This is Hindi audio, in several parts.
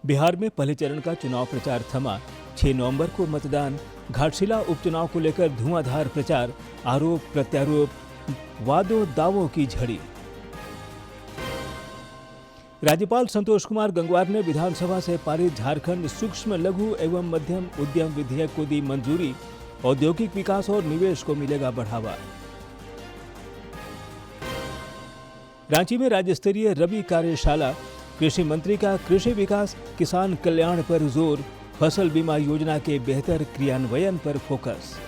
बिहार में पहले चरण का चुनाव प्रचार थमा। 6 नवंबर को मतदान। घाटशिला उपचुनाव को लेकर धुआंधार प्रचार, आरोप प्रत्यारोप, वादों दावों की झड़ी। राज्यपाल संतोष कुमार गंगवार ने विधानसभा से पारित झारखंड सूक्ष्म लघु एवं मध्यम उद्यम विधेयक को दी मंजूरी। औद्योगिक विकास और निवेश को मिलेगा बढ़ावा। रांची में राज्य स्तरीय रबी कार्यशाला। कृषि मंत्री का कृषि विकास किसान कल्याण पर जोर। फसल बीमा योजना के बेहतर क्रियान्वयन पर फोकस।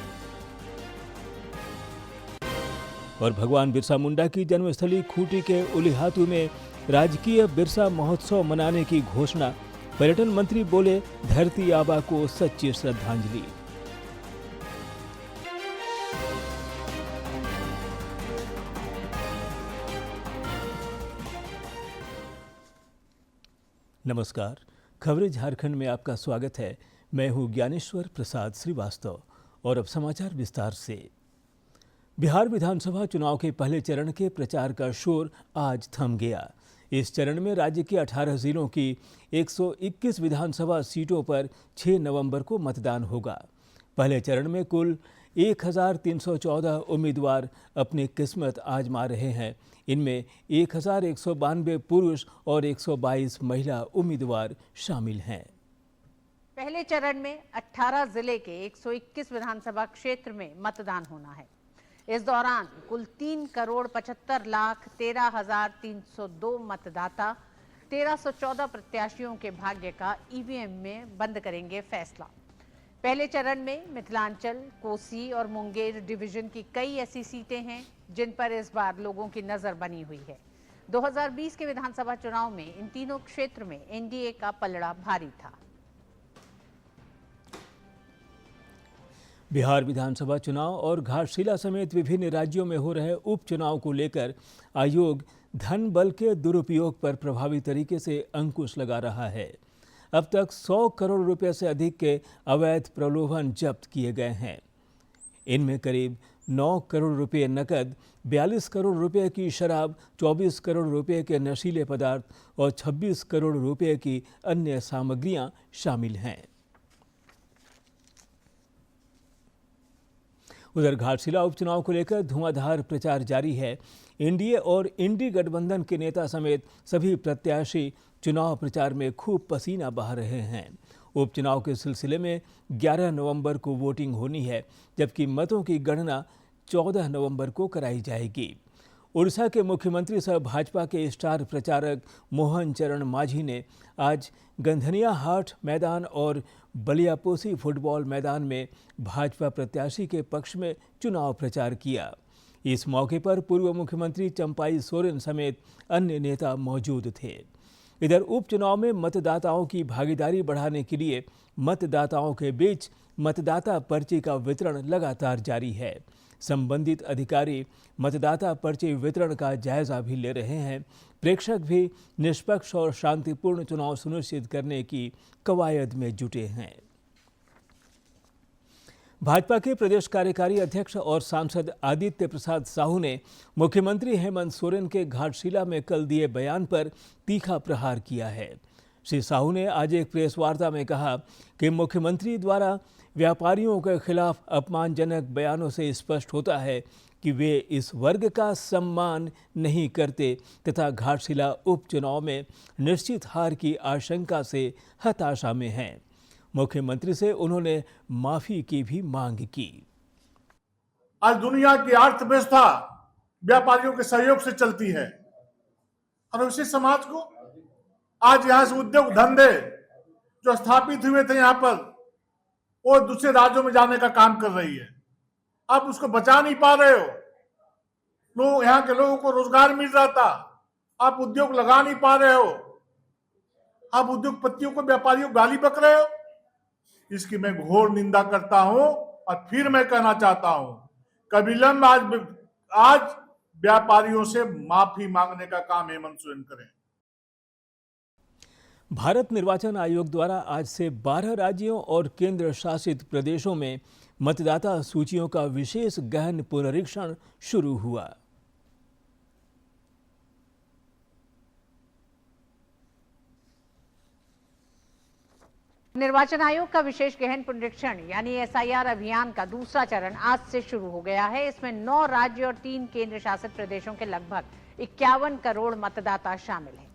और भगवान बिरसा मुंडा की जन्मस्थली खूंटी के उलिहातू में राजकीय बिरसा महोत्सव मनाने की घोषणा। पर्यटन मंत्री बोले, धरती आबा को सच्ची श्रद्धांजलि। नमस्कार, खबरें झारखंड में आपका स्वागत है। मैं हूं ज्ञानेश्वर प्रसाद श्रीवास्तव और अब समाचार विस्तार से। बिहार विधानसभा चुनाव के पहले चरण के प्रचार का शोर आज थम गया। इस चरण में राज्य के 18 जिलों की 121 विधानसभा सीटों पर 6 नवंबर को मतदान होगा। पहले चरण में कुल 1314 उम्मीदवार अपनी किस्मत आजमा रहे हैं। इनमें 1192 पुरुष और 122 महिला उम्मीदवार शामिल हैं। पहले चरण में 18 जिले के 121 विधानसभा क्षेत्र में मतदान होना है। इस दौरान कुल 3,75,13,302 मतदाता 1314 प्रत्याशियों के भाग्य का ईवीएम में बंद करेंगे फैसला। पहले चरण में मिथिलांचल, कोसी और मुंगेर डिवीजन की कई ऐसी सीटें हैं जिन पर इस बार लोगों की नजर बनी हुई है। 2020 के विधानसभा चुनाव में इन तीनों क्षेत्र में एनडीए का पलड़ा भारी था। बिहार विधानसभा चुनाव और घाटशिला समेत विभिन्न राज्यों में हो रहे उपचुनाव को लेकर आयोग धन बल के दुरुपयोग पर प्रभावी तरीके से अंकुश लगा रहा है। अब तक 100 करोड़ रुपए से अधिक के अवैध प्रलोभन जब्त किए गए हैं। इनमें करीब 9 करोड़ रुपए नकद, 42 करोड़ रुपए की शराब, 24 करोड़ रुपए के नशीले पदार्थ और 26 करोड़ रुपए की अन्य सामग्रियां शामिल हैं। उधर घाटशिला उपचुनाव को लेकर धुआंधार प्रचार जारी है। एनडीए और इंडी गठबंधन के नेता समेत सभी प्रत्याशी चुनाव प्रचार में खूब पसीना बहा रहे हैं। उपचुनाव के सिलसिले में 11 नवंबर को वोटिंग होनी है, जबकि मतों की गणना 14 नवंबर को कराई जाएगी। उड़ीसा के मुख्यमंत्री सह भाजपा के स्टार प्रचारक मोहन चरण मांझी ने आज गंधनिया हाट मैदान और बलियापोसी फुटबॉल मैदान में भाजपा प्रत्याशी के पक्ष में चुनाव प्रचार किया। इस मौके पर पूर्व मुख्यमंत्री चंपाई सोरेन समेत अन्य नेता मौजूद थे। इधर उपचुनाव में मतदाताओं की भागीदारी बढ़ाने के लिए मतदाताओं के बीच मतदाता पर्ची का वितरण लगातार जारी है। संबंधित अधिकारी मतदाता पर्ची वितरण का जायजा भी ले रहे हैं। प्रेक्षक भी निष्पक्ष और शांतिपूर्ण चुनाव सुनिश्चित करने की कवायद में जुटे हैं। भाजपा के प्रदेश कार्यकारी अध्यक्ष और सांसद आदित्य प्रसाद साहू ने मुख्यमंत्री हेमंत सोरेन के घाटशिला में कल दिए बयान पर तीखा प्रहार किया है। श्री साहू ने आज एक प्रेस वार्ता में कहा कि मुख्यमंत्री द्वारा व्यापारियों के खिलाफ अपमानजनक बयानों से स्पष्ट होता है कि वे इस वर्ग का सम्मान नहीं करते तथा घाटशिला उपचुनाव में निश्चित हार की आशंका से हताशा में हैं। मुख्यमंत्री से उन्होंने माफी की भी मांग की। आज दुनिया की अर्थव्यवस्था व्यापारियों के सहयोग से चलती है और उसी समाज को आज यहाँ से उद्योग धंधे जो स्थापित हुए थे यहाँ पर वो दूसरे राज्यों में जाने का काम कर रही है। आप उसको बचा नहीं पा रहे हो। लोग यहाँ के लोगों को रोजगार मिल रहा था, आप उद्योग लगा नहीं पा रहे हो। आप उद्योगपतियों को, व्यापारियों को गाली बक रहे हो। इसकी मैं घोर निंदा करता हूं और फिर मैं कहना चाहता हूं, कविलंब आज व्यापारियों से माफी मांगने का काम हेमंत सोरेन करें। भारत निर्वाचन आयोग द्वारा आज से 12 राज्यों और केंद्र शासित प्रदेशों में मतदाता सूचियों का विशेष गहन पुनरीक्षण शुरू हुआ। निर्वाचन आयोग का विशेष गहन पुनरीक्षण यानी एसआईआर अभियान का दूसरा चरण आज से शुरू हो गया है। इसमें 9 राज्य और 3 केंद्र शासित प्रदेशों के लगभग 51 करोड़ मतदाता शामिल हैं।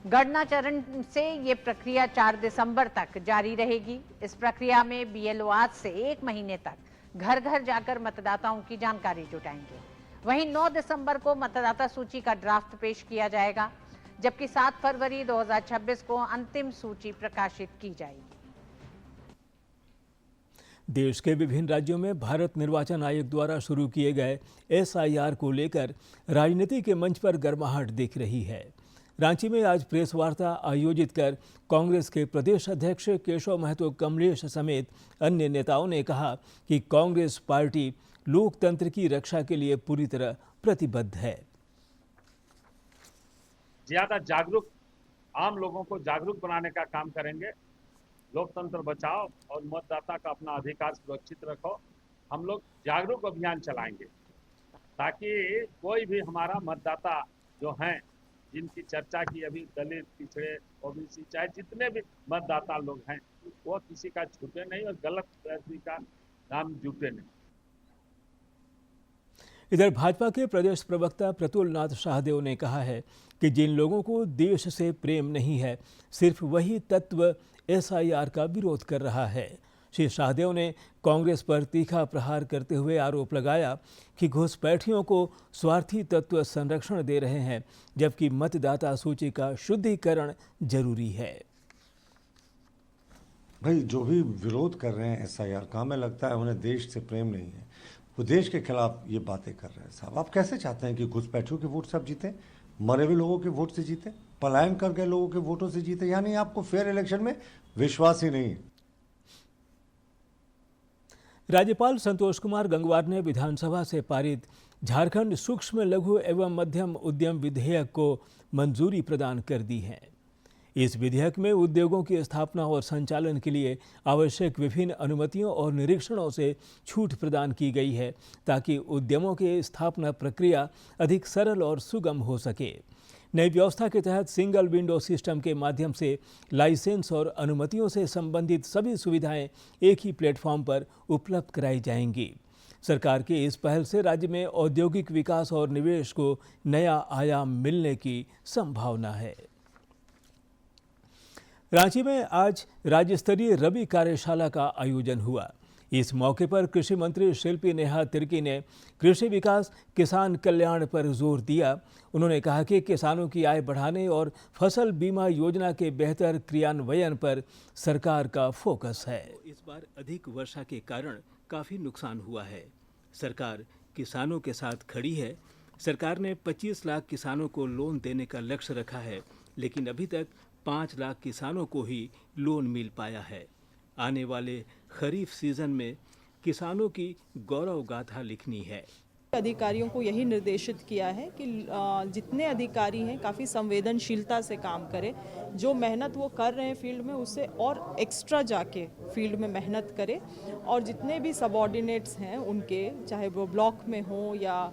गणना चरण से ये प्रक्रिया 4 दिसंबर तक जारी रहेगी। इस प्रक्रिया में बीएलओ आज से 1 महीने तक घर घर जाकर मतदाताओं की जानकारी जुटाएंगे। वहीं 9 दिसंबर को मतदाता सूची का ड्राफ्ट पेश किया जाएगा, जबकि 7 फरवरी 2026 को अंतिम सूची प्रकाशित की जाएगी। देश के विभिन्न राज्यों में भारत निर्वाचन आयोग द्वारा शुरू किए गए एसआईआर को लेकर राजनीति के मंच पर गर्माहट दिख रही है। रांची में आज प्रेस वार्ता आयोजित कर कांग्रेस के प्रदेश अध्यक्ष केशव महतो कमलेश समेत अन्य नेताओं ने कहा कि कांग्रेस पार्टी लोकतंत्र की रक्षा के लिए पूरी तरह प्रतिबद्ध है। ज्यादा जागरूक आम लोगों को जागरूक बनाने का काम करेंगे। लोकतंत्र बचाओ और मतदाता का अपना अधिकार सुरक्षित रखो। हम लोग जागरूक अभियान चलाएंगे ताकि कोई भी हमारा मतदाता जो हैं, जिनकी चर्चा की अभी, दलित, पिछड़े, ओबीसी, चाहे जितने भी मतदाता लोग हैं, वो किसी का छूटे नहीं और गलत किसी का नाम जुटे नहीं। इधर भाजपा के प्रदेश प्रवक्ता प्रतुल नाथ शाहदेव ने कहा है कि जिन लोगों को देश से प्रेम नहीं है, सिर्फ वही तत्व एसआईआर का विरोध कर रहा है। श्री शाहदेव ने कांग्रेस पर तीखा प्रहार करते हुए आरोप लगाया कि घुसपैठियों को स्वार्थी तत्व संरक्षण दे रहे हैं, जबकि मतदाता सूची का शुद्धिकरण जरूरी है। भाई जो भी विरोध कर रहे हैं एसआईआर का, हमें लगता है उन्हें देश से प्रेम नहीं है, वो देश के खिलाफ ये बातें कर रहे हैं। साहब, आप कैसे चाहते हैं कि घुसपैठियों के वोट से आप जीते, मरे हुए लोगों के वोट से जीते, पलायन कर गए लोगों के वोटों से जीते? यानी आपको फेयर इलेक्शन में विश्वास ही नहीं है। राज्यपाल संतोष कुमार गंगवार ने विधानसभा से पारित झारखंड सूक्ष्म लघु एवं मध्यम उद्यम विधेयक को मंजूरी प्रदान कर दी है। इस विधेयक में उद्योगों की स्थापना और संचालन के लिए आवश्यक विभिन्न अनुमतियों और निरीक्षणों से छूट प्रदान की गई है, ताकि उद्यमों की स्थापना प्रक्रिया अधिक सरल और सुगम हो सके। नई व्यवस्था के तहत सिंगल विंडो सिस्टम के माध्यम से लाइसेंस और अनुमतियों से संबंधित सभी सुविधाएं एक ही प्लेटफॉर्म पर उपलब्ध कराई जाएंगी। सरकार की इस पहल से राज्य में औद्योगिक विकास और निवेश को नया आयाम मिलने की संभावना है। रांची में आज राज्य स्तरीय रबी कार्यशाला का आयोजन हुआ। इस मौके पर कृषि मंत्री शिल्पी नेहा तिर्की ने कृषि विकास, किसान कल्याण पर जोर दिया। उन्होंने कहा कि किसानों की आय बढ़ाने और फसल बीमा योजना के बेहतर क्रियान्वयन पर सरकार का फोकस है। इस बार अधिक वर्षा के कारण काफ़ी नुकसान हुआ है। सरकार किसानों के साथ खड़ी है। सरकार ने 25 लाख किसानों को लोन देने का लक्ष्य रखा है, लेकिन अभी तक 5 लाख किसानों को ही लोन मिल पाया है। आने वाले खरीफ सीजन में किसानों की गौरव गाथा लिखनी है। अधिकारियों को यही निर्देशित किया है कि जितने अधिकारी हैं काफ़ी संवेदनशीलता से काम करें। जो मेहनत वो कर रहे हैं फील्ड में, उससे और एक्स्ट्रा जाके फील्ड में मेहनत करें। और जितने भी सबऑर्डिनेट्स हैं उनके, चाहे वो ब्लॉक में हो या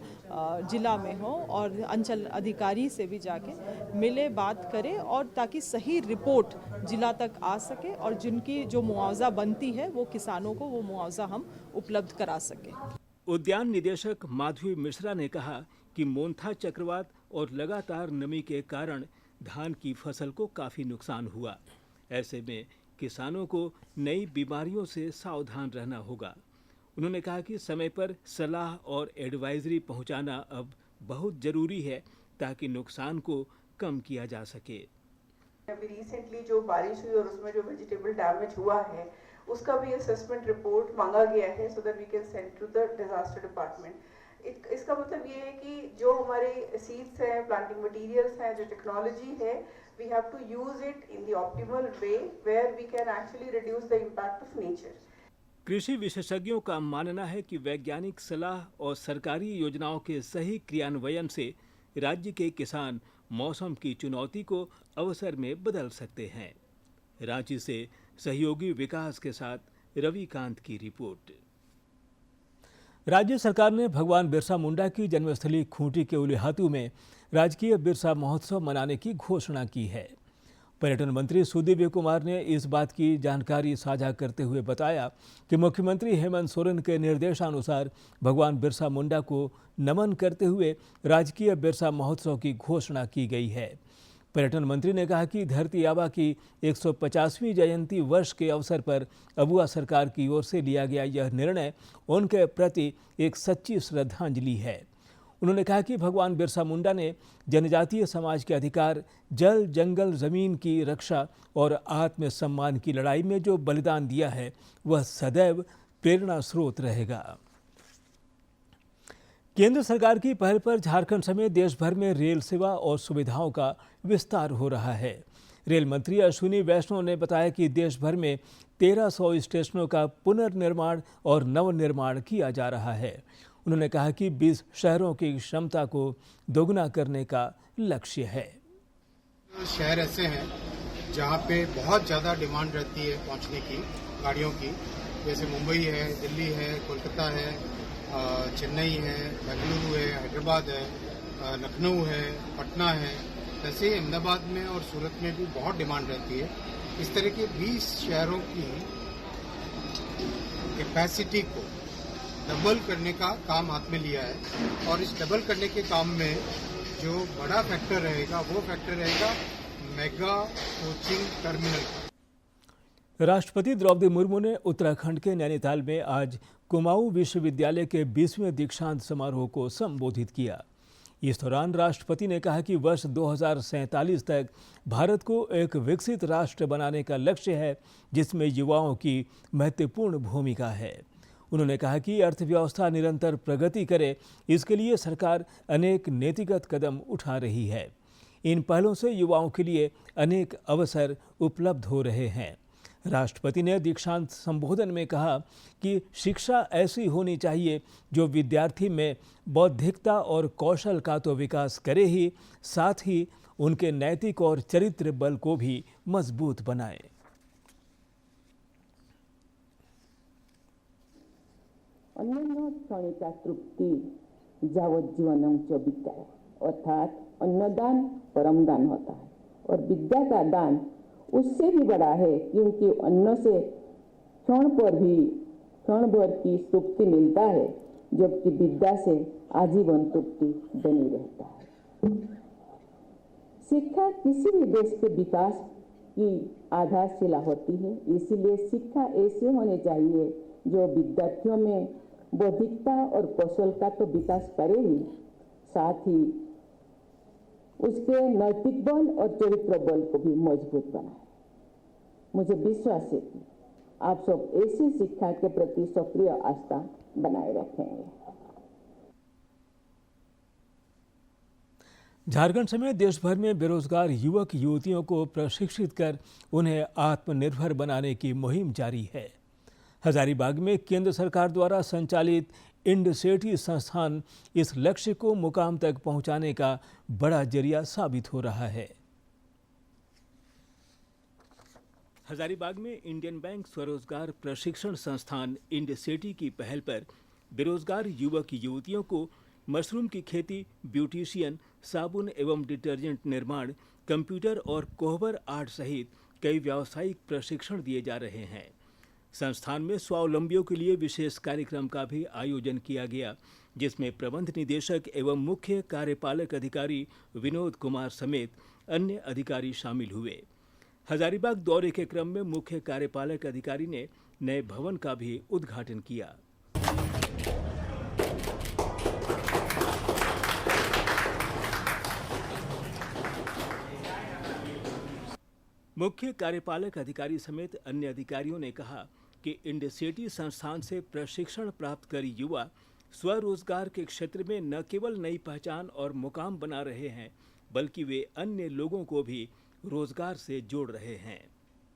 जिला में हो, और अंचल अधिकारी से भी जाके मिले, बात करें, और ताकि सही रिपोर्ट जिला तक आ सके और जिनकी जो मुआवजा बनती है वो किसानों को वो मुआवजा हम उपलब्ध करा सकें। उद्यान निदेशक माधवी मिश्रा ने कहा कि मोन्था चक्रवात और लगातार नमी के कारण धान की फसल को काफ़ी नुकसान हुआ। ऐसे में किसानों को नई बीमारियों से सावधान रहना होगा। उन्होंने कहा कि समय पर सलाह और एडवाइजरी पहुंचाना अब बहुत ज़रूरी है, ताकि नुकसान को कम किया जा सके। अभी रिसेंटली जो बारिश हुई और उसमें जो वेजिटेबल डैमेज हुआ है, उसका भी असेसमेंट रिपोर्ट मांगा गया है, so that we can send to the disaster department. इसका मतलब ये है कि जो हमारे सीड्स हैं, प्लांटिंग मटेरियल्स हैं, जो टेक्नोलॉजी है, we have to use it in the optimal way where we can actually reduce the impact of nature. कृषि विशेषज्ञों का मानना है कि वैज्ञानिक सलाह और सरकारी योजनाओं के सही क्रियान्वयन से राज्य के किसान मौसम की चुनौती को अवसर में बदल सकते हैं। रांची से सहयोगी विकास के साथ रविकांत की रिपोर्ट। राज्य सरकार ने भगवान बिरसा मुंडा की जन्मस्थली खूंटी के उलिहातू में राजकीय बिरसा महोत्सव मनाने की घोषणा की है। पर्यटन मंत्री सुदीव्य कुमार ने इस बात की जानकारी साझा करते हुए बताया कि मुख्यमंत्री हेमंत सोरेन के निर्देशानुसार भगवान बिरसा मुंडा को नमन करते हुए राजकीय बिरसा महोत्सव की घोषणा की गई है। पर्यटन मंत्री ने कहा कि धरती आबा की 150वीं जयंती वर्ष के अवसर पर अबुआ सरकार की ओर से लिया गया यह निर्णय उनके प्रति एक सच्ची श्रद्धांजलि है। उन्होंने कहा कि भगवान बिरसा मुंडा ने जनजातीय समाज के अधिकार, जल, जंगल, जमीन की रक्षा और आत्म सम्मान की लड़ाई में जो बलिदान दिया है वह सदैव प्रेरणा स्रोत रहेगा। केंद्र सरकार की पहल पर झारखंड समेत देश भर में रेल सेवा और सुविधाओं का विस्तार हो रहा है। रेल मंत्री अश्विनी वैष्णव ने बताया कि देश भर में 1300 स्टेशनों का पुनर्निर्माण और नवनिर्माण किया जा रहा है। उन्होंने कहा कि 20 शहरों की क्षमता को दोगुना करने का लक्ष्य है। शहर ऐसे हैं जहां पे बहुत ज़्यादा डिमांड रहती है पहुंचने की गाड़ियों की, जैसे मुंबई है, दिल्ली है, कोलकाता है, चेन्नई है, बेंगलुरु है, हैदराबाद है, लखनऊ है, पटना है। ऐसे ही अहमदाबाद में और सूरत में भी बहुत डिमांड रहती है। इस तरह के 20 शहरों की कैपेसिटी को डबल करने का काम हाथ में लिया है और इस डबल करने के काम में जो बड़ा फैक्टर रहेगा वो फैक्टर रहेगा मेगा कोचिंग टर्मिनल का। राष्ट्रपति द्रौपदी मुर्मू ने उत्तराखंड के नैनीताल में आज कुमाऊं विश्वविद्यालय के 20वें दीक्षांत समारोह को संबोधित किया। इस दौरान राष्ट्रपति ने कहा कि वर्ष 2047 तक भारत को एक विकसित राष्ट्र बनाने का लक्ष्य है, जिसमें युवाओं की महत्वपूर्ण भूमिका है। उन्होंने कहा कि अर्थव्यवस्था निरंतर प्रगति करे, इसके लिए सरकार अनेक नीतिगत कदम उठा रही है। इन पहलों से युवाओं के लिए अनेक अवसर उपलब्ध हो रहे हैं। राष्ट्रपति ने दीक्षांत संबोधन में कहा कि शिक्षा ऐसी होनी चाहिए जो विद्यार्थी में बौद्धिकता और कौशल का तो विकास करे ही, साथ ही उनके नैतिक और चरित्र बल को भी मजबूत बनाए। अन्नदान क्षणिका तृप्ति यावज्जीवन च विद्या, अर्थात अन्नदान परम दान होता है और विद्या का दान उससे भी बड़ा है, क्योंकि अन्न से क्षण भर की तृप्ति मिलता है, जबकि विद्या से आजीवन तृप्ति बनी रहता है। शिक्षा किसी भी देश के विकास की आधारशिला होती है, इसीलिए शिक्षा ऐसे होनी चाहिए जो विद्यार्थियों में बौद्धिकता और कौशल का तो विकास करे ही, साथ ही उसके नैतिक बल और चरित्र बल को भी मजबूत बनाए। मुझे विश्वास है कि आप सब ऐसी शिक्षा के प्रति सक्रिय आस्था बनाए रखेंगे। झारखंड समेत देश भर में बेरोजगार युवक युवतियों को प्रशिक्षित कर उन्हें आत्मनिर्भर बनाने की मुहिम जारी है। हजारीबाग में केंद्र सरकार द्वारा संचालित इंडसेटी संस्थान इस लक्ष्य को मुकाम तक पहुंचाने का बड़ा जरिया साबित हो रहा है। हजारीबाग में इंडियन बैंक स्वरोजगार प्रशिक्षण संस्थान इंडसेटी की पहल पर बेरोजगार युवक युवतियों को मशरूम की खेती, ब्यूटिशियन, साबुन एवं डिटर्जेंट निर्माण, कंप्यूटर और कोहबर आर्ट सहित कई व्यावसायिक प्रशिक्षण दिए जा रहे हैं। संस्थान में स्वावलंबियों के लिए विशेष कार्यक्रम का भी आयोजन किया गया, जिसमें प्रबंध निदेशक एवं मुख्य कार्यपालक अधिकारी विनोद कुमार समेत अन्य अधिकारी शामिल हुए। हजारीबाग दौरे के क्रम में मुख्य कार्यपालक अधिकारी ने नए भवन का भी उद्घाटन किया। मुख्य कार्यपालक अधिकारी समेत अन्य अधिकारियों ने कहा कि इंडसेटी संस्थान से प्रशिक्षण प्राप्त कर युवा स्वरोजगार के क्षेत्र में न केवल नई पहचान और मुकाम बना रहे हैं, बल्कि वे अन्य लोगों को भी रोजगार से जोड़ रहे हैं।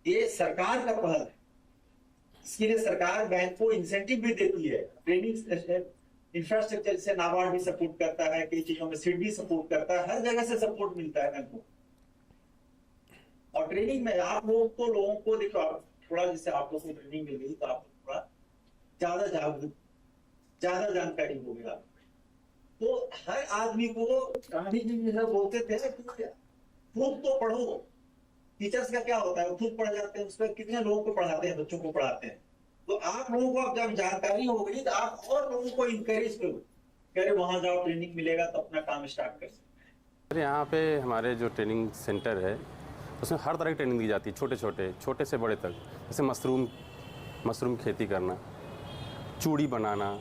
ये सरकार का पहल है, इसके लिए सरकार बैंक को इंसेंटिव भी देती है। ट्रेनिंग इंफ्रास्ट्रक्चर से नाबार्ड भी सपोर्ट करता है, कई चीजों में सीड भी सपोर्ट करता है, हर जगह से सपोर्ट मिलता है बैंक को। और ट्रेनिंग में आप लोगों को देखो, आप थोड़ा जैसे आप लोगों को ट्रेनिंग मिल गई तो आप थोड़ा ज्यादा जागरूक ज्यादा जानकारी होगी आप। तो हर आदमी को गांधी जी बोलते थे कि खुद तो पढ़ो। टीचर्स का क्या होता है, वो खुद पढ़ जाते हैं, उसमें कितने लोगों को पढ़ाते हैं, बच्चों को पढ़ाते हैं। तो आप लोगों को अब जब जानकारी होगी तो आप और लोगों को इंकरेज करो, कह रहे वहां जाओ, ट्रेनिंग मिलेगा तो अपना काम स्टार्ट कर सकते हैं। यहाँ पे हमारे जो ट्रेनिंग सेंटर है उसमें हर तरह की ट्रेनिंग दी जाती है, छोटे से बड़े तक। जैसे मशरूम खेती करना, चूड़ी बनाना,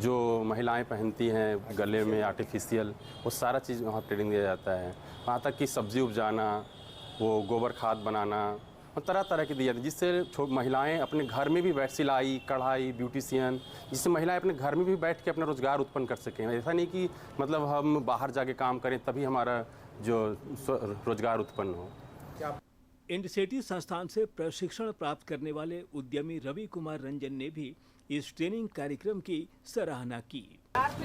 जो महिलाएं पहनती हैं गले में आर्टिफिशियल, वो सारा चीज़ वहाँ ट्रेनिंग दिया जाता है। वहाँ तक कि सब्ज़ी उपजाना, वो गोबर खाद बनाना, और तरह तरह की दी जाती है, जिससे महिलाएं अपने घर में भी बैठ, सिलाई कढ़ाई ब्यूटिशियन, जिससे महिलाएं अपने घर में भी बैठ के अपना रोज़गार उत्पन्न कर सकें। ऐसा नहीं कि मतलब हम बाहर जाके काम करें तभी हमारा जो रोज़गार उत्पन्न हो। इंडसेटी संस्थान से प्रशिक्षण प्राप्त करने वाले उद्यमी रवि कुमार रंजन ने भी इस ट्रेनिंग कार्यक्रम की सराहना की।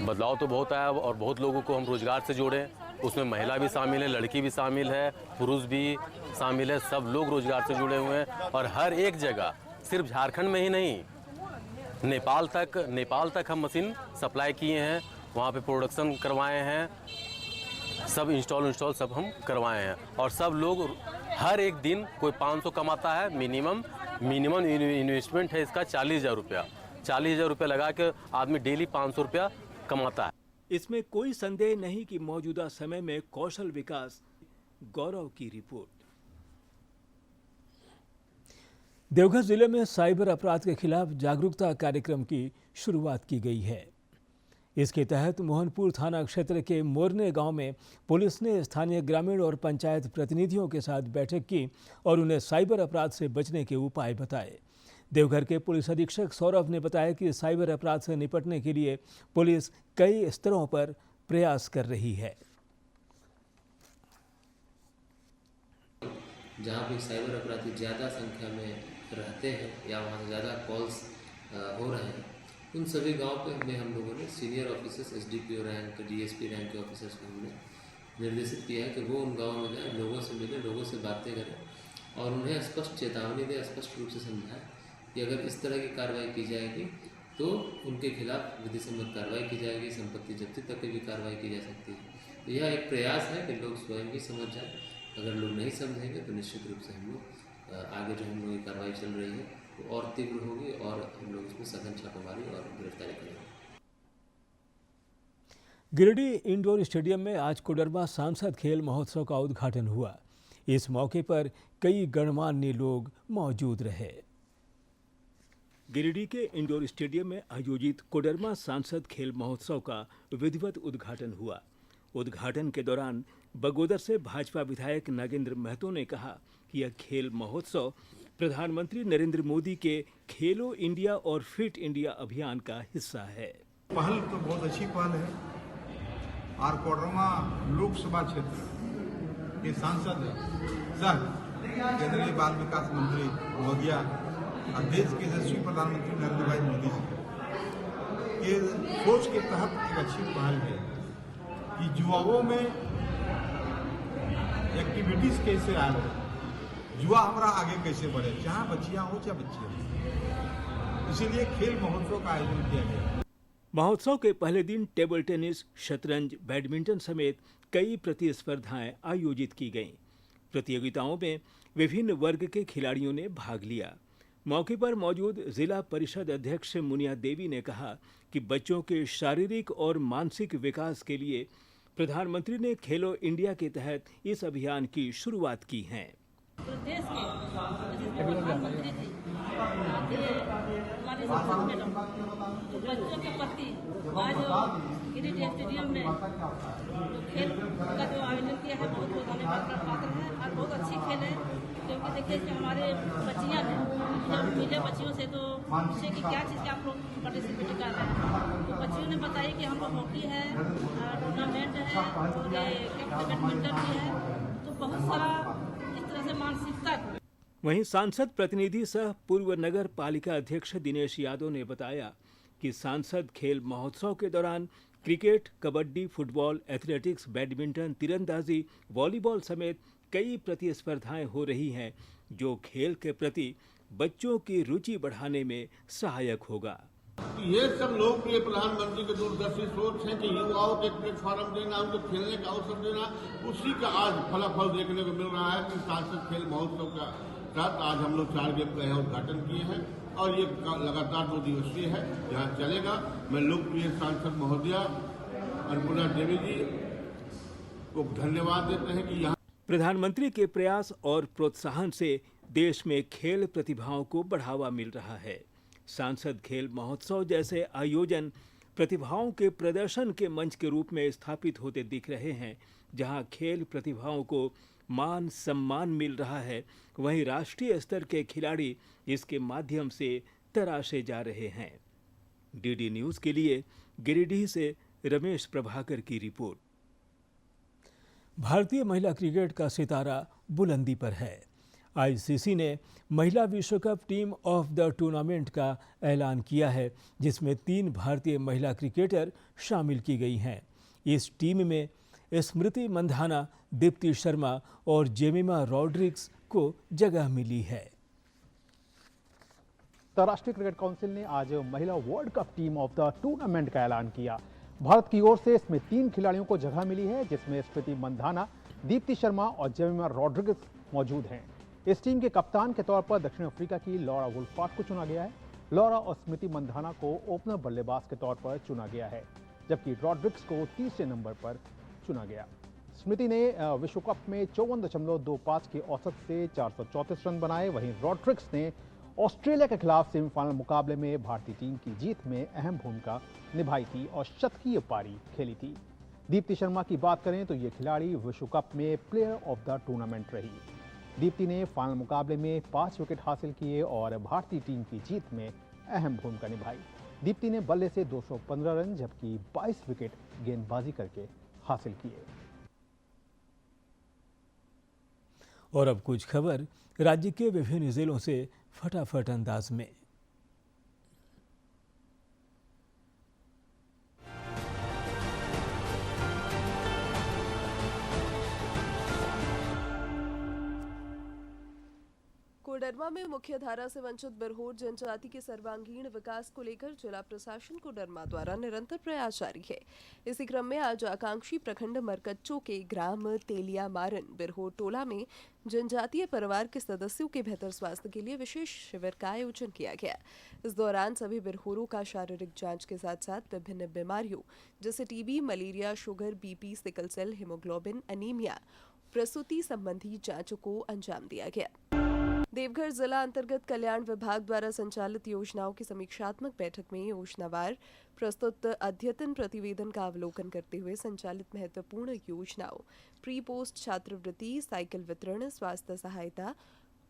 बदलाव तो बहुत आया और बहुत लोगों को हम रोजगार से जोड़े, उसमें महिला भी शामिल है, लड़की भी शामिल है, पुरुष भी शामिल है, सब लोग रोजगार से जुड़े हुए हैं। और हर एक जगह, सिर्फ झारखंड में ही नहीं, नेपाल तक हम मशीन सप्लाई किए हैं, वहाँ पे प्रोडक्शन करवाए हैं, सब इंस्टॉल सब हम करवाए हैं। और सब लोग हर एक दिन कोई 500 कमाता है, मिनिमम इन्वेस्टमेंट है इसका 40,000 रुपया। 40,000 रुपया लगा के आदमी डेली 500 रुपया कमाता है। इसमें कोई संदेह नहीं कि मौजूदा समय में कौशल विकास। गौरव की रिपोर्ट। देवघर जिले में साइबर अपराध के खिलाफ जागरूकता कार्यक्रम की शुरुआत की गई है। इसके तहत मोहनपुर थाना क्षेत्र के मोरने गांव में पुलिस ने स्थानीय ग्रामीण और पंचायत प्रतिनिधियों के साथ बैठक की और उन्हें साइबर अपराध से बचने के उपाय बताए। देवघर के पुलिस अधीक्षक सौरभ ने बताया कि साइबर अपराध से निपटने के लिए पुलिस कई स्तरों पर प्रयास कर रही है। जहाँ भी साइबर अपराधी ज़्यादा संख्या में रहते हैं या वहाँ से ज़्यादा कॉल्स हो रहे हैं, उन सभी गांव में हम लोगों ने senior officers, SDPO rank, DSP rank के ऑफिसर्स को हमने निर्देशित किया है कि वो उन गाँव में जाएँ, लोगों से मिलें, लोगों से बातें करें और उन्हें स्पष्ट चेतावनी दें, स्पष्ट रूप से समझाएं कि अगर इस तरह की कार्रवाई की जाएगी तो उनके खिलाफ विधि सम्मत कार्रवाई की जाएगी, संपत्ति जब्ती तक की भी कार्रवाई की जा सकती है। तो यह एक प्रयास है कि लोग स्वयं भी समझ जाएं। अगर लोग नहीं समझेंगे तो निश्चित रूप से हम लोग आगे जो हम लोग की कार्रवाई चल रही है वो और तीव्र होगी और हम लोग इसमें सघन छापेमारी और गिरफ्तारी करेंगे। गिरिडीह इंडोर स्टेडियम में आज कोडरमा सांसद खेल महोत्सव का उद्घाटन हुआ। इस मौके पर कई गणमान्य लोग मौजूद रहे। गिरिडीह के इंडोर स्टेडियम में आयोजित कोडरमा सांसद खेल महोत्सव का विधिवत उद्घाटन हुआ। उद्घाटन के दौरान बगोदर से भाजपा विधायक नागेंद्र महतो ने कहा कि यह खेल महोत्सव प्रधानमंत्री नरेंद्र मोदी के खेलो इंडिया और फिट इंडिया अभियान का हिस्सा है। पहल तो बहुत अच्छी पहल है और कोडरमा लोकसभा क्षेत्र के सांसद सह केंद्रीय बाल विकास मंत्री महोदया और देश के यशस्वी प्रधानमंत्री नरेंद्र भाई मोदी जी के सोच के तहत एक अच्छी पहल है कि युवाओं में एक्टिविटीज कैसे आ रहे, युवा हमारा आगे कैसे बढ़े, चाहे बच्चियां हो चाहे बच्चे हो, इसीलिए खेल महोत्सव का आयोजन किया गया। महोत्सव के पहले दिन टेबल टेनिस, शतरंज, बैडमिंटन समेत कई प्रतिस्पर्धाएं आयोजित की गईं। प्रतियोगिताओं में विभिन्न वर्ग के खिलाड़ियों ने भाग लिया। मौके पर मौजूद जिला परिषद अध्यक्ष मुनिया देवी ने कहा कि बच्चों के शारीरिक और मानसिक विकास के लिए प्रधानमंत्री ने खेलो इंडिया के तहत इस अभियान की शुरुआत की है। तो देश के प्रधानमंत्री जी हमारे संसद में तो बच्चों के प्रति आज गिरिडीह स्टेडियम में तो खेल का जो आयोजन किया है बहुत धन्यवाद का पात्र है और बहुत अच्छी खेल है, क्योंकि देखिए कि हमारे बच्चियां हैं, जब मिले बच्चियों से तो पूछे कि क्या चीज़ के आप लोग पार्टिसिपेट कर रहे हैं, तो बच्चियों ने बताया कि हम लोग हॉकी है, टूर्नामेंट है और बैडमिंटन भी है, तो बहुत सारा इस तरह से मानसिकता। वहीं सांसद प्रतिनिधि सह पूर्व नगर पालिका अध्यक्ष दिनेश यादव ने बताया कि सांसद खेल महोत्सव के दौरान cricket, kabaddi, football, athletics, badminton, तीरंदाजी, वॉलीबॉल समेत कई प्रतिस्पर्धाएं हो रही हैं, जो खेल के प्रति बच्चों की रुचि बढ़ाने में सहायक होगा। ये सब लोकप्रिय प्रधानमंत्री के दूरदर्शी सोच है कि युवाओं के प्लेटफॉर्म देना, उनको खेलने का अवसर देना, उसी का आज फलाफल देखने को मिल रहा है कि सांसद खेल महोत्सव का साथ आज हम लोग 4 गेम का यहाँ उद्घाटन किए हैं और ये लगातार 2 दिवसीय है, यहाँ चलेगा। मैं लोकप्रिय सांसद महोदया अन्नपूर्णा देवी जी को धन्यवाद देते हैं कि यहाँ प्रधानमंत्री के प्रयास और प्रोत्साहन से देश में खेल प्रतिभाओं को बढ़ावा मिल रहा है। सांसद खेल महोत्सव जैसे आयोजन प्रतिभाओं के प्रदर्शन के मंच के रूप में स्थापित होते दिख रहे हैं। जहां खेल प्रतिभाओं को मान सम्मान मिल रहा है, वहीं राष्ट्रीय स्तर के खिलाड़ी इसके माध्यम से तराशे जा रहे हैं। डीडी न्यूज के लिए गिरिडीह से रमेश प्रभाकर की रिपोर्ट। भारतीय महिला क्रिकेट का सितारा बुलंदी पर है। आईसीसी ने महिला विश्व cup team of the tournament का ऐलान किया है, जिसमें 3 भारतीय महिला क्रिकेटर शामिल की गई हैं। इस टीम में स्मृति मंधाना, दीप्ति शर्मा और जेमिमा रॉड्रिग्स को जगह मिली है। अंतर्राष्ट्रीय क्रिकेट काउंसिल ने आज महिला world cup team of the tournament का ऐलान किया। भारत की ओर से इसमें 3 खिलाड़ियों को जगह मिली है, जिसमें स्मृति मंधाना, दीप्ति शर्मा और जेमिमा रॉड्रिग्स मौजूद हैं। इस टीम के कप्तान के तौर पर दक्षिण अफ्रीका की लॉरा वुल्फार्ट को चुना गया है। लॉरा और स्मृति मंधाना को ओपनर बल्लेबाज के तौर पर चुना गया है, जबकि रॉड्रिग्स को तीसरे नंबर पर चुना गया। स्मृति ने विश्व कप में 54.25 के औसत से 434 रन बनाए। वहीं रॉड्रिग्स ने ऑस्ट्रेलिया के खिलाफ सेमीफाइनल मुकाबले में भारतीय टीम की जीत में अहम भूमिका निभाई थी और शतकीय पारी खेली थी। दीप्ति शर्मा की बात करें तो ये खिलाड़ी विश्व कप में प्लेयर ऑफ द टूर्नामेंट रही। दीप्ति ने फाइनल मुकाबले में 5 विकेट हासिल किए और भारतीय टीम की जीत में अहम भूमिका निभाई। दीप्ति ने बल्ले से 215 रन जबकि 22 विकेट गेंदबाजी करके हासिल किए। और अब कुछ खबर राज्य के विभिन्न जिलों से फटाफट अंदाज में। कोडरमा में मुख्य धारा से वंचित बिरहोर जनजाति के सर्वांगीण विकास को लेकर जिला प्रशासन कोडरमा द्वारा निरंतर प्रयास जारी है। इसी क्रम में आज आकांक्षी प्रखंड मरकच्चो के ग्राम तेलिया मारन बिरहोर टोला में जनजातीय परिवार के सदस्यों के बेहतर स्वास्थ्य के लिए विशेष शिविर का आयोजन किया गया। इस दौरान सभी बिरहोरों का शारीरिक जांच के साथ साथ विभिन्न बीमारियों जैसे TB, malaria, sugar, BP, sickle cell, haemoglobin, anaemia, प्रसूति संबंधी जांचों को अंजाम दिया गया। देवघर जिला अंतर्गत कल्याण विभाग द्वारा संचालित योजनाओं की समीक्षात्मक बैठक में योजनावार प्रस्तुत अद्यतन प्रतिवेदन का अवलोकन करते हुए संचालित महत्वपूर्ण योजनाओं, प्री पोस्ट छात्रवृत्ति, साइकिल वितरण, स्वास्थ्य सहायता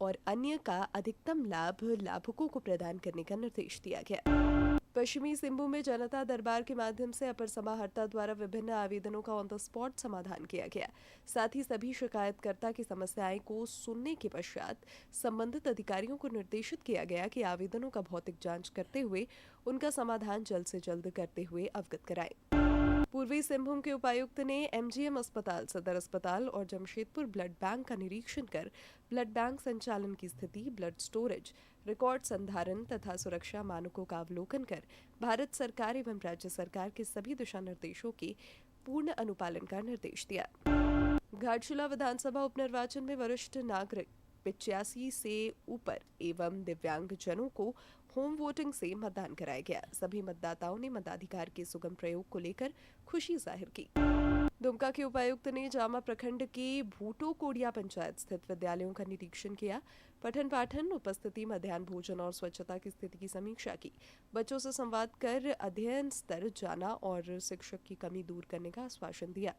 और अन्य का अधिकतम लाभ लाभुकों को प्रदान करने का निर्देश दिया गया। पश्चिमी सिंहभूम में जनता दरबार के माध्यम से अपर समाहर्ता द्वारा विभिन्न आवेदनों का ऑन द स्पॉट समाधान किया गया। साथ ही सभी शिकायतकर्ता की समस्याएं को सुनने के पश्चात संबंधित अधिकारियों को निर्देशित किया गया कि आवेदनों का भौतिक जांच करते हुए उनका समाधान जल्द से जल्द करते हुए अवगत कराएं। पूर्वी सिंहभूम के उपायुक्त ने एमजीएम अस्पताल, सदर अस्पताल और जमशेदपुर ब्लड बैंक का निरीक्षण कर ब्लड बैंक संचालन की स्थिति, ब्लड स्टोरेज, रिकॉर्ड संधारण तथा सुरक्षा मानकों का अवलोकन कर भारत सरकार एवं राज्य सरकार के सभी दिशा निर्देशों के पूर्ण अनुपालन का निर्देश दिया। घाटशिला विधानसभा उपनिर्वाचन में वरिष्ठ नागरिक 85 से ऊपर एवं दिव्यांग जनों को होम वोटिंग से मतदान कराया गया। सभी मतदाताओं ने मताधिकार के सुगम प्रयोग को लेकर खुशी जाहिर की। दुमका के उपायुक्त ने जामा प्रखंड के भूटो कोडिया पंचायत स्थित विद्यालयों का निरीक्षण किया। पठन पाठन, उपस्थिति, मध्याह्न भोजन और स्वच्छता की स्थिति की समीक्षा की। बच्चों से संवाद कर अध्ययन स्तर जाना और शिक्षक की कमी दूर करने का आश्वासन दिया।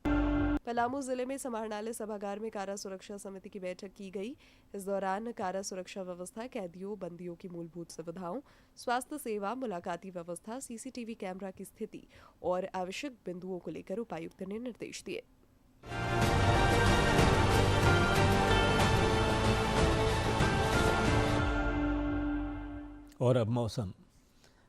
पलामू जिले में समाहरणालय सभागार में कारा सुरक्षा समिति की बैठक की गई। इस दौरान कारा सुरक्षा व्यवस्था, कैदियों, बंदियों की मूलभूत सुविधाओं, स्वास्थ्य सेवा, मुलाकाती व्यवस्था, सीसीटीवी कैमरा की स्थिति और आवश्यक बिंदुओं को लेकर उपायुक्त ने निर्देश दिए। और अब मौसम।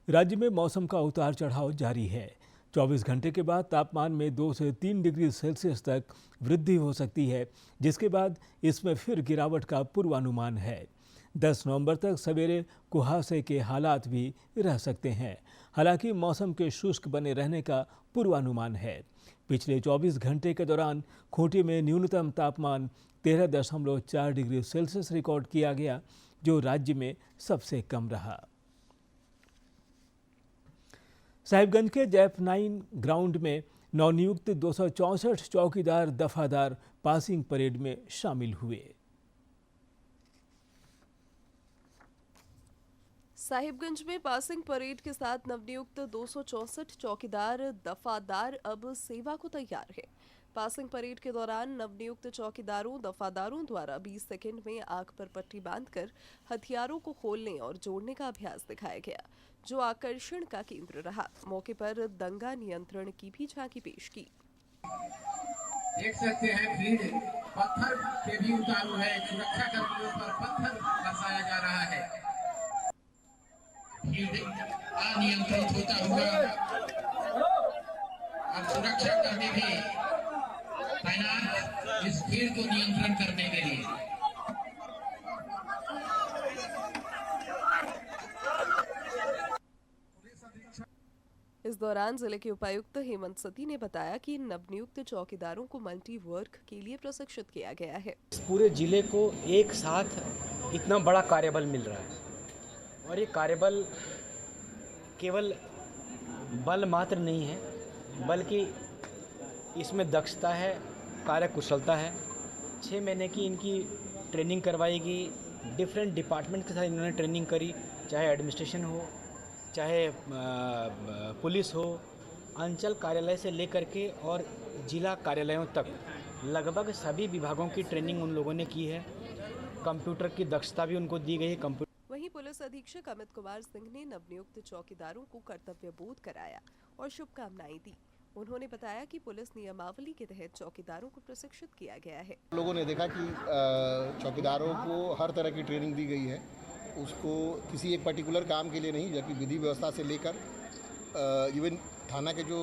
राज्य में मौसम का उतार चढ़ाव जारी है। 24 घंटे के बाद तापमान में 2 से 3 डिग्री सेल्सियस तक वृद्धि हो सकती है, जिसके बाद इसमें फिर गिरावट का पूर्वानुमान है। 10 नवंबर तक सवेरे कुहासे के हालात भी रह सकते हैं। हालांकि मौसम के शुष्क बने रहने का पूर्वानुमान है। पिछले 24 घंटे के दौरान खूंटी में न्यूनतम तापमान 13.4 डिग्री सेल्सियस रिकॉर्ड किया गया, जो राज्य में सबसे कम रहा। साहिबगंज के जैफ-9 ग्राउंड में नवनियुक्त 264 चौकीदार दफादार पासिंग परेड में शामिल हुए। साहिबगंज में पासिंग परेड के साथ नवनियुक्त 264 चौकीदार दफादार अब सेवा को तैयार है। पासिंग परेड के दौरान नवनियुक्त चौकीदारों दफादारों द्वारा 20 सेकंड में आंख पर पट्टी बांधकर हथियारों को खोलने और जोड़ने का अभ्यास दिखाया गया, जो आकर्षण का केंद्र रहा। मौके पर दंगा नियंत्रण की भी झांकी पेश की। देख सकते हैं भीड़ पत्थर के भी उतारू है, सुरक्षा कर्मियों पर पत्थर बरसाया जा रहा है। भीड़ अनियंत्रित होता हुआ और सुरक्षा कर्मी भी तैनात इस भीड़ को नियंत्रण करने के लिए। इस दौरान जिले के उपायुक्त हेमंत सती ने बताया कि नवनियुक्त चौकीदारों को मल्टी वर्क के लिए प्रशिक्षित किया गया है। इस पूरे जिले को एक साथ इतना बड़ा कार्यबल मिल रहा है और ये कार्यबल केवल बल मात्र नहीं है, बल्कि इसमें दक्षता है, कार्यकुशलता है। 6 महीने की इनकी ट्रेनिंग करवाएगी। डिफरेंट डिपार्टमेंट के साथ इन्होंने ट्रेनिंग करी, चाहे एडमिनिस्ट्रेशन हो, चाहे पुलिस हो, अंचल कार्यालय से लेकर के और जिला कार्यालयों तक लगभग सभी विभागों की ट्रेनिंग उन लोगों ने की है। कंप्यूटर की दक्षता भी उनको दी गई है। वहीं पुलिस अधीक्षक अमित कुमार सिंह ने नवनियुक्त चौकीदारों को कर्तव्य बोध कराया और शुभकामनाएं दी। उन्होंने बताया कि पुलिस नियमावली के तहत चौकीदारों को प्रशिक्षित किया गया है। लोगों ने देखा कि चौकीदारों को हर तरह की ट्रेनिंग दी गई है, उसको किसी एक पर्टिकुलर काम के लिए नहीं, जबकि विधि व्यवस्था से लेकर इवन थाना के जो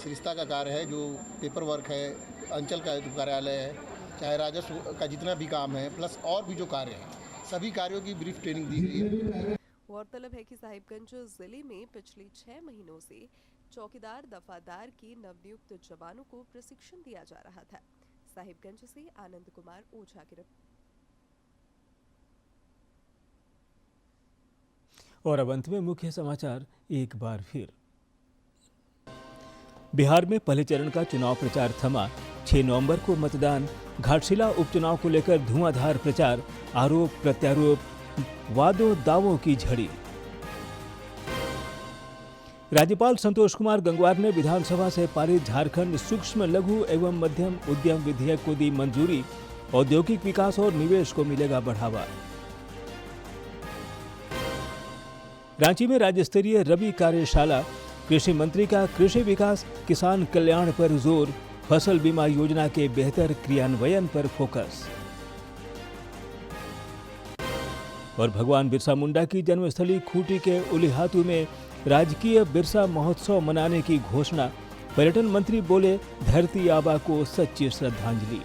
सरिस्ता का कार्य है, जो पेपर वर्क है, अंचल का जो कार्यालय है, चाहे राजस्व का जितना भी काम है, प्लस और भी जो कार्य है, सभी कार्यों की ब्रीफ ट्रेनिंग दी गई है। गौरतलब है कि साहिबगंज जिले में पिछले 6 महीनों से चौकीदार दफादार के नवनियुक्त जवानों को प्रशिक्षण दिया जा रहा था। साहिबगंज से आनंद कुमार ओझा की रिपोर्ट। और अब अंत में मुख्य समाचार एक बार फिर। बिहार में पहले चरण का चुनाव प्रचार थमा। 6 नवंबर को मतदान। घाटशिला उपचुनाव को लेकर धुआंधार प्रचार, आरोप प्रत्यारोप, वादों दावों की झड़ी। राज्यपाल संतोष कुमार गंगवार ने विधानसभा से पारित झारखंड सूक्ष्म लघु एवं मध्यम उद्यम विधेयक को दी मंजूरी। औद्योगिक विकास और निवेश को मिलेगा बढ़ावा। रांची में राज्य स्तरीय रबी कार्यशाला। कृषि मंत्री का कृषि विकास किसान कल्याण पर जोर। फसल बीमा योजना के बेहतर क्रियान्वयन पर फोकस। और भगवान बिरसा मुंडा की जन्मस्थली खूंटी के उलिहातू में राजकीय बिरसा महोत्सव मनाने की घोषणा। पर्यटन मंत्री बोले, धरती आबा को सच्ची श्रद्धांजलि।